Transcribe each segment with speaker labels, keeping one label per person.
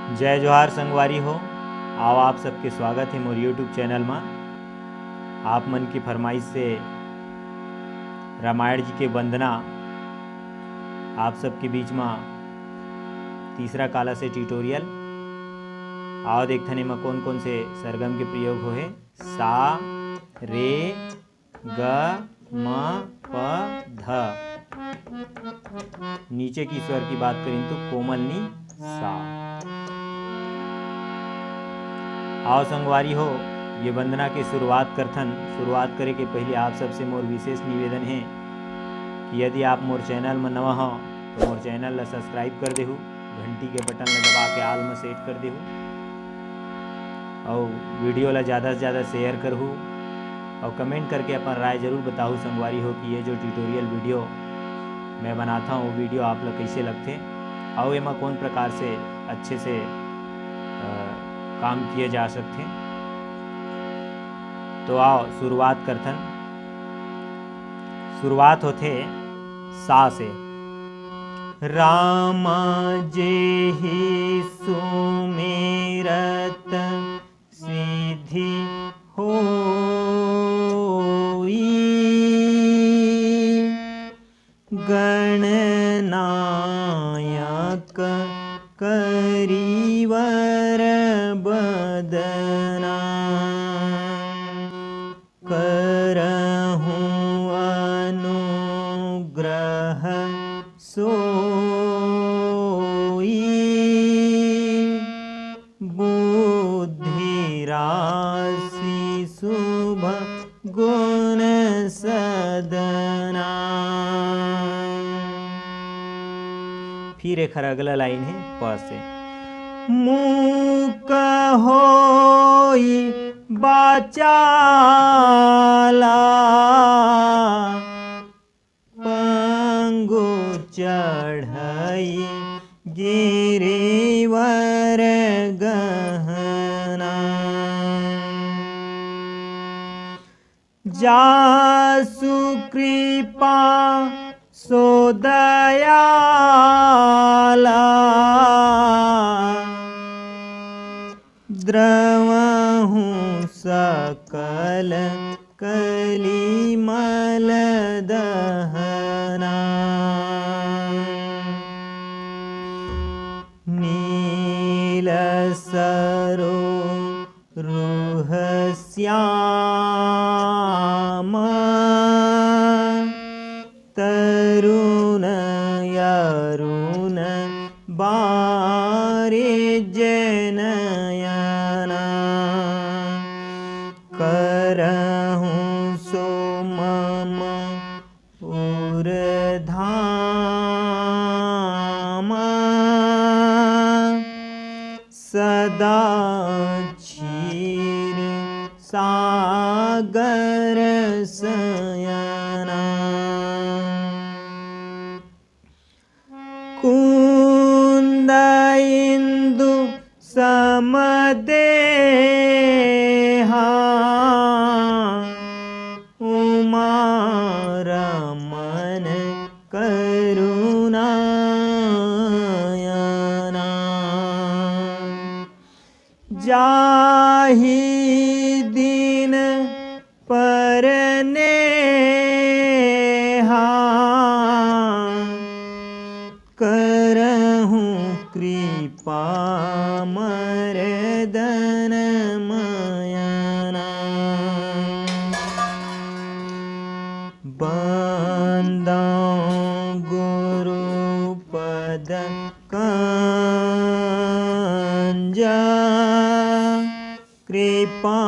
Speaker 1: जय जोहार संगवारी हो। आओ आप सबके स्वागत है मोर यूट्यूब चैनल में। आप मन की फरमाइश से रामायण जी के वंदना आप सबके बीच में तीसरा काला से ट्यूटोरियल। आओ देखथने में कौन कौन से सरगम के प्रयोग हो है। सा रे ग म प ध। नीचे की स्वर की बात करें तो कोमल नी सा। आओ संगवारी हो, ये वंदना की शुरुआत करथन। शुरुआत करे के पहले आप सबसे मोर विशेष निवेदन है कि यदि आप मोर चैनल में नवा हो तो मोर चैनल ला सब्सक्राइब कर देहु, घंटी के बटन ला दबा के आल में सेट कर देहु और वीडियो ला ज़्यादा से ज़्यादा शेयर करहु और कमेंट करके अपन राय जरूर बताहु संगवारी हो कि ये जो ट्यूटोरियल वीडियो मैं बनाता हूँ वो वीडियो आप लोग कैसे लगते और एमा कौन प्रकार से अच्छे से काम किए जा सकते हैं। तो आओ शुरुआत करथन। शुरुआत होते सा से। राम जेहि सुमिरत सिद्धि होई, गणनायक करिवर बदना, करहूँ अनुग्रह सोई, बुद्धि राशि शुभ गुण सदना। फिर एक अगला लाइन है प से। मूक होई बाचाला, पंगु चढ़ई गिरिवर गहना, जासु कृपा सो दयाला, द्रवहूँ सकल कलिमल दहना, नील सरो रुह श्याम, तरुण यरुण बारे जनयना, करहूँ सो मम उरधाम, सदा क्षीर सागर सयना, कुंद इंदु समदेहा, उमा रमन करुणायना, जाहि दिन परनेहा, करहूँ कृपा मर्दन मयना, बंदौ गुरु पद कंज, कृपा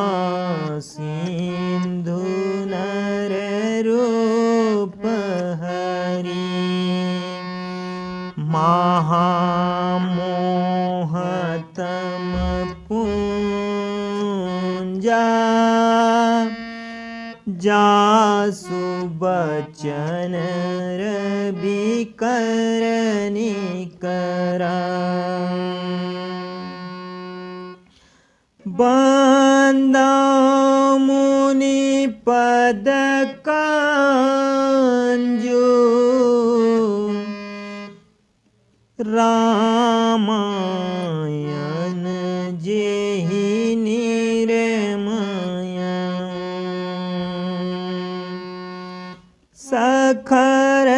Speaker 1: सिंधु नर रूप हरि, महामोहतम पुंजा, जासु बचन रवि करनी करा, बंदौ मुनि पद कंजू, रामायण प्रखर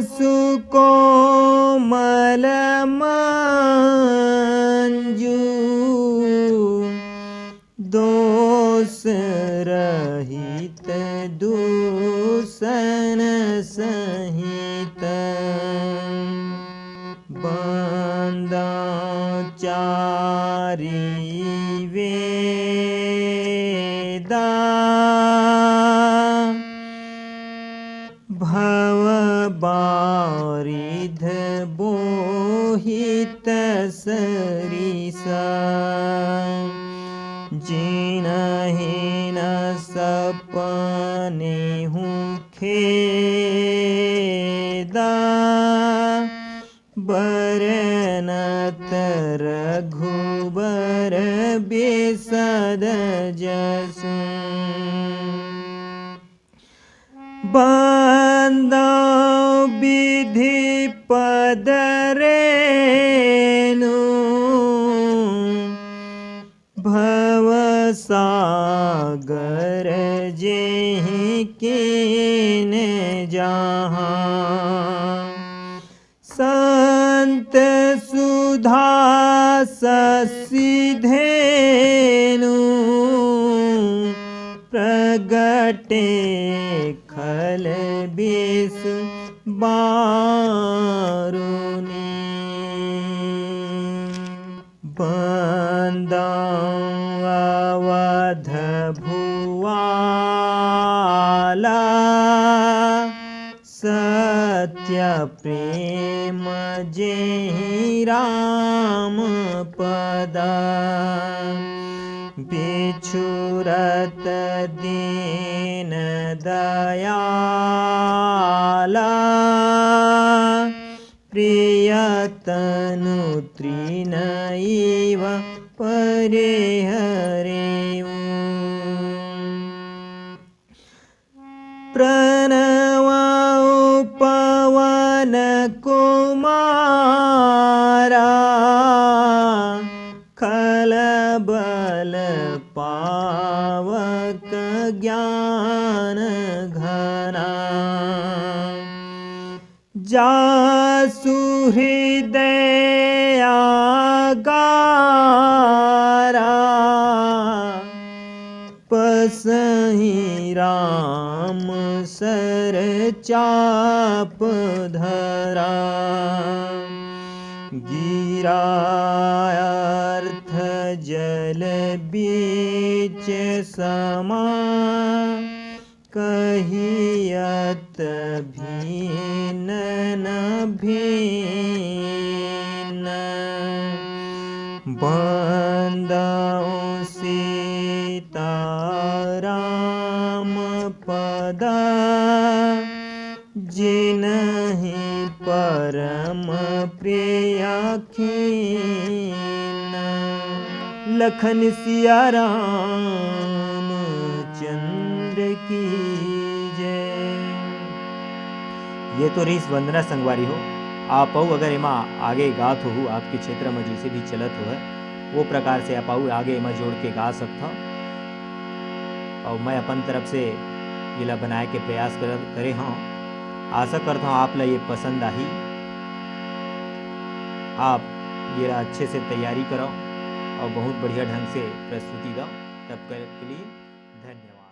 Speaker 1: सुकोमल मंजू दोष रहित दूषण सहित बंदाचारी वेदा भव बारिध बोहित सरिसा जिनहि न सपने हूँ खेदा बरनत रघुबर बेसद जसु बंदा विधि पद रेनु भव सागर जेहि कीन जहाँ संत सुधा ससिधेनु प्रगटे खल बिस बारुनी बंदावध भुआला सत्य प्रेम जेहि राम पदा बिछुरत दीन दयाला प्रियतनु तृणैव परिहरेउ प्रणवाउ पवन कुमारा खलबल पावक ज्ञान घना जासु हृदय आगारा पसहि राम सर चाप धरा गिरा अर्थ जल बीच समा कहियत भीन न भीन बंदाओ सीताराम पदा जिनहि परम प्रिय खीन लखन सिया राम चंद्र की जय। ये तो रही वंदना संगवारी हो आप अगर एमा आगे गात हो आपके क्षेत्र में जैसे भी चलत हो है वो प्रकार से आप आगे एमा जोड़ के गा सकता और मैं अपन तरफ से ये बनाए के प्रयास करे हाँ आशा करता हूँ आप ला ये पसंद आई आप ये अच्छे से तैयारी करो और बहुत बढ़िया ढंग से प्रस्तुति दो तब के लिए धन्यवाद।